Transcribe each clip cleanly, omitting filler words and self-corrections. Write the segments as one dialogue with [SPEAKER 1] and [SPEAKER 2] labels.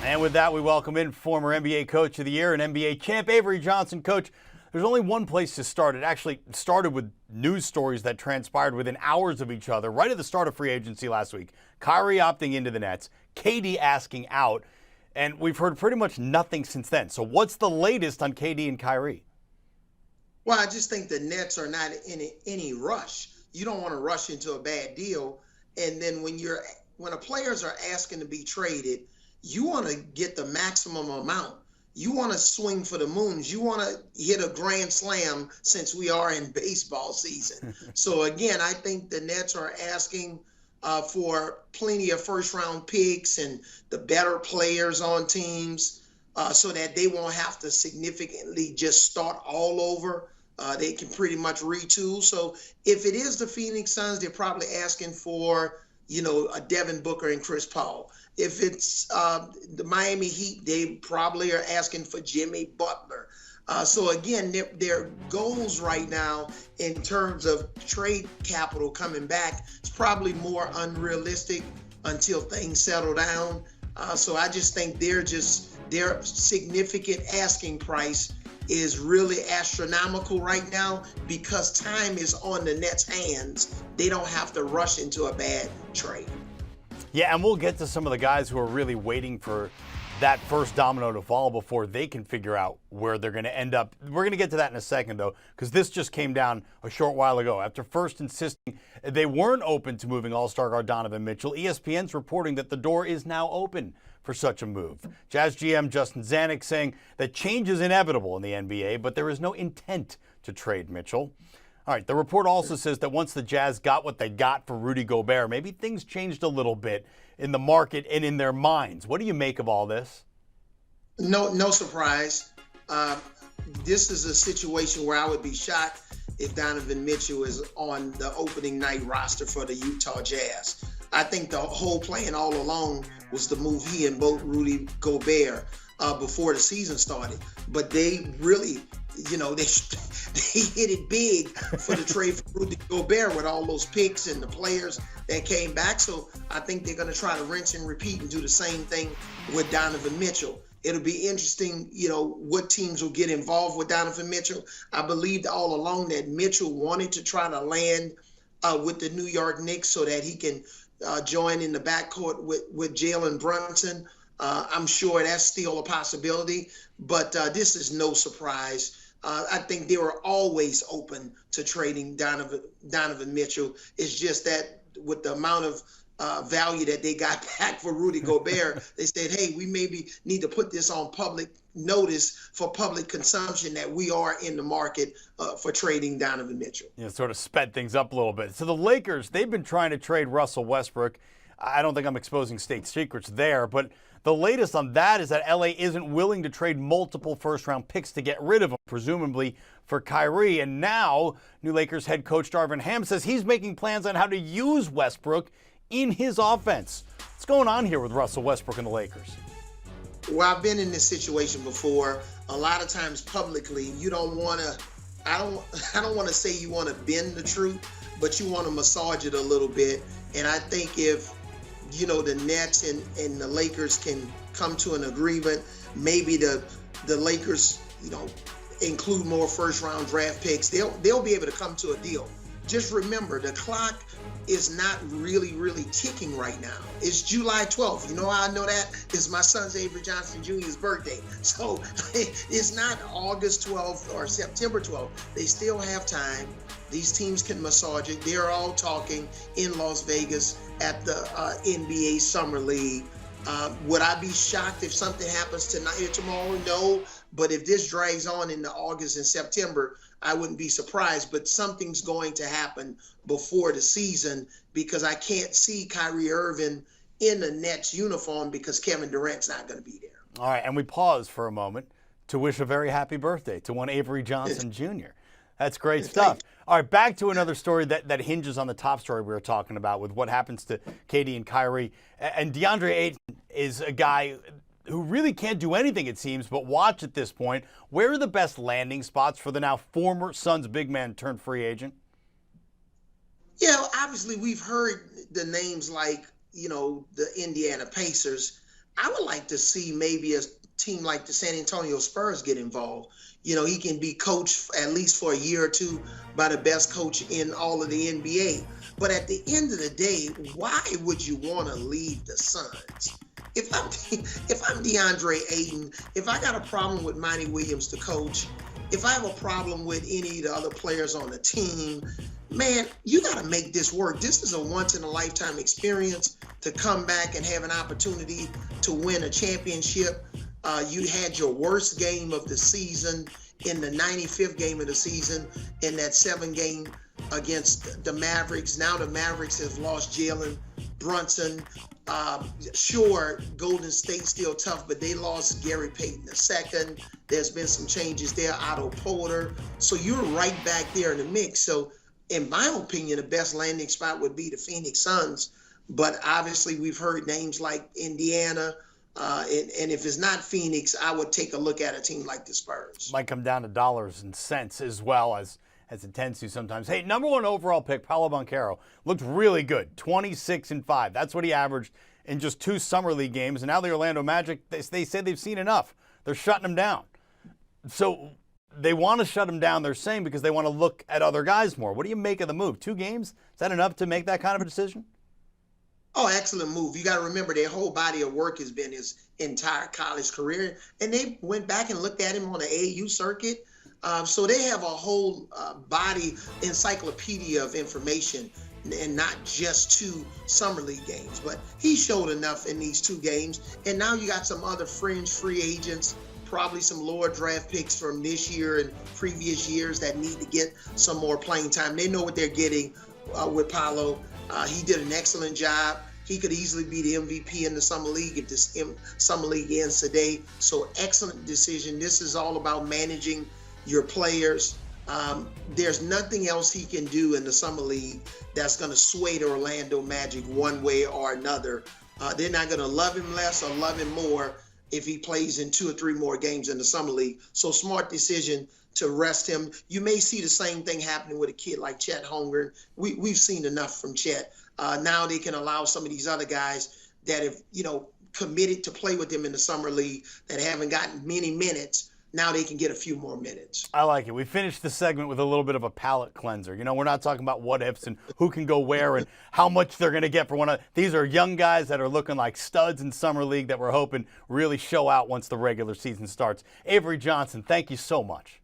[SPEAKER 1] And with that, we welcome in former NBA Coach of the Year and NBA champ Avery Johnson. Coach, there's only one place to start. It actually started with news stories that transpired within hours of each other right at the start of free agency last week. Kyrie opting into the Nets, KD asking out, and we've heard pretty much nothing since then. So what's the latest on KD and Kyrie?
[SPEAKER 2] Well, I just think the Nets are not in any rush. You don't want to rush into a bad deal. And then when the players are asking to be traded, you want to get the maximum amount. You want to swing for the moons. You want to hit a grand slam since we are in baseball season. So again, I think the Nets are asking for plenty of first-round picks and the better players on teams so that they won't have to significantly just start all over. They can pretty much retool. So if it is the Phoenix Suns, they're probably asking for, a Devin Booker and Chris Paul. If it's the Miami Heat, they probably are asking for Jimmy Butler. So again, their goals right now in terms of trade capital coming back is probably more unrealistic until things settle down. So I just think their significant asking price is really astronomical right now because time is on the Nets' hands. They don't have to rush into a bad trade.
[SPEAKER 1] Yeah, and we'll get to some of the guys who are really waiting for that first domino to fall before they can figure out where they're going to end up. We're going to get to that in a second, though, because this just came down a short while ago. After first insisting they weren't open to moving All-Star guard Donovan Mitchell, ESPN's reporting that the door is now open for such a move. Jazz GM Justin Zanuck saying that change is inevitable in the NBA, but there is no intent to trade Mitchell. All right, the report also says that once the Jazz got what they got for Rudy Gobert, maybe things changed a little bit in the market and in their minds. What do you make of all this?
[SPEAKER 2] No surprise. This is a situation where I would be shocked if Donovan Mitchell is on the opening night roster for the Utah Jazz. I think the whole plan all along was to move he and both Rudy Gobert before the season started. But they really, they hit it big for the trade for Rudy Gobert with all those picks and the players that came back. So I think they're going to try to rinse and repeat and do the same thing with Donovan Mitchell. It'll be interesting, what teams will get involved with Donovan Mitchell. I believed all along that Mitchell wanted to try to land with the New York Knicks so that he can join in the backcourt with Jalen Brunson. I'm sure that's still a possibility, but this is no surprise. I think they were always open to trading Donovan Mitchell. It's just that with the amount of value that they got back for Rudy Gobert, they said, hey, we maybe need to put this on public notice for public consumption that we are in the market for trading Donovan Mitchell.
[SPEAKER 1] Sort of sped things up a little bit. So the Lakers, they've been trying to trade Russell Westbrook. I don't think I'm exposing state secrets there, but the latest on that is that LA isn't willing to trade multiple first-round picks to get rid of him, presumably for Kyrie. And now, new Lakers head coach Darvin Hamm says he's making plans on how to use Westbrook in his offense. What's going on here with Russell Westbrook and the Lakers?
[SPEAKER 2] Well, I've been in this situation before. A lot of times publicly, you don't want to, I don't want to say you want to bend the truth, but you want to massage it a little bit. And I think if, the Nets and the Lakers can come to an agreement, maybe the Lakers, include more first round draft picks, they'll be able to come to a deal. Just remember, the clock is not really ticking right now. It's July 12th. You know how I know that? It's my son's Avery Johnson Jr.'s birthday. So it's not August 12th or September 12th. They still have time. These teams can massage it. They're all talking in Las Vegas at the NBA Summer League. Would I be shocked if something happens tonight or tomorrow? No. But if this drags on into August and September, I wouldn't be surprised. But something's going to happen before the season because I can't see Kyrie Irving in the Nets uniform because Kevin Durant's not going to be there.
[SPEAKER 1] All right, and we pause for a moment to wish a very happy birthday to one Avery Johnson Jr. That's great stuff. All right, back to another story that hinges on the top story we were talking about with what happens to KD and Kyrie. And Deandre Ayton is a guy who really can't do anything, it seems, but watch at this point. Where are the best landing spots for the now former Suns big man turned free agent?
[SPEAKER 2] Yeah, obviously we've heard the names like, the Indiana Pacers, I would like to see maybe a team like the San Antonio Spurs get involved. You know, he can be coached at least for a year or two by the best coach in all of the NBA. But at the end of the day, why would you want to leave the Suns? If I'm Deandre Ayton, if I got a problem with Monty Williams, the coach, if I have a problem with any of the other players on the team, man, you got to make this work. This is a once-in-a-lifetime experience to come back and have an opportunity to win a championship. You had your worst game of the season in the 95th game of the season in that 7-game against the Mavericks. Now the Mavericks have lost Jalen Brunson. Sure, Golden State's still tough, but they lost Gary Payton II. There's been some changes there, Otto Porter. So you're right back there in the mix. So in my opinion, the best landing spot would be the Phoenix Suns. But obviously we've heard names like Indiana. And if it's not Phoenix, I would take a look at a team like the Spurs.
[SPEAKER 1] Might come down to dollars and cents as well as it tends to sometimes. Hey, number 1 overall pick, Paolo Banchero, looked really good, 26-5. That's what he averaged in just 2 summer league games. And now the Orlando Magic, they said they've seen enough. They're shutting him down. So they want to shut him down, they're saying, because they want to look at other guys more. What do you make of the move? 2 games? Is that enough to make that kind of a decision?
[SPEAKER 2] Oh, excellent move. You got to remember their whole body of work has been his entire college career. And they went back and looked at him on the AAU circuit. So they have a whole body encyclopedia of information and not just 2 summer league games. But he showed enough in these 2 games. And now you got some other fringe free agents, probably some lower draft picks from this year and previous years that need to get some more playing time. They know what they're getting with Paolo. He did an excellent job. He could easily be the MVP in the Summer League if this Summer League ends today. So excellent decision. This is all about managing your players. There's nothing else he can do in the Summer League that's going to sway the Orlando Magic one way or another. They're not going to love him less or love him more if he plays in 2 or 3 more games in the Summer League. So smart decision to rest him. You may see the same thing happening with a kid like Chet Holmgren. We've seen enough from Chet. Now they can allow some of these other guys that have, committed to play with them in the Summer League that haven't gotten many minutes. Now they can get a few more minutes.
[SPEAKER 1] I like it. We finished the segment with a little bit of a palate cleanser. We're not talking about what ifs and who can go where and how much they're going to get for one of. These are young guys that are looking like studs in Summer League that we're hoping really show out once the regular season starts. Avery Johnson, thank you so much.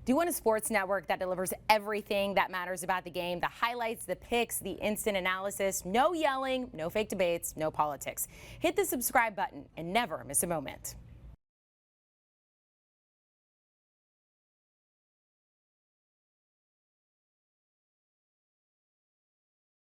[SPEAKER 3] Do you want a sports network that delivers everything that matters about the game? The highlights, the picks, the instant analysis, no yelling, no fake debates, no politics. Hit the subscribe button and never miss a moment.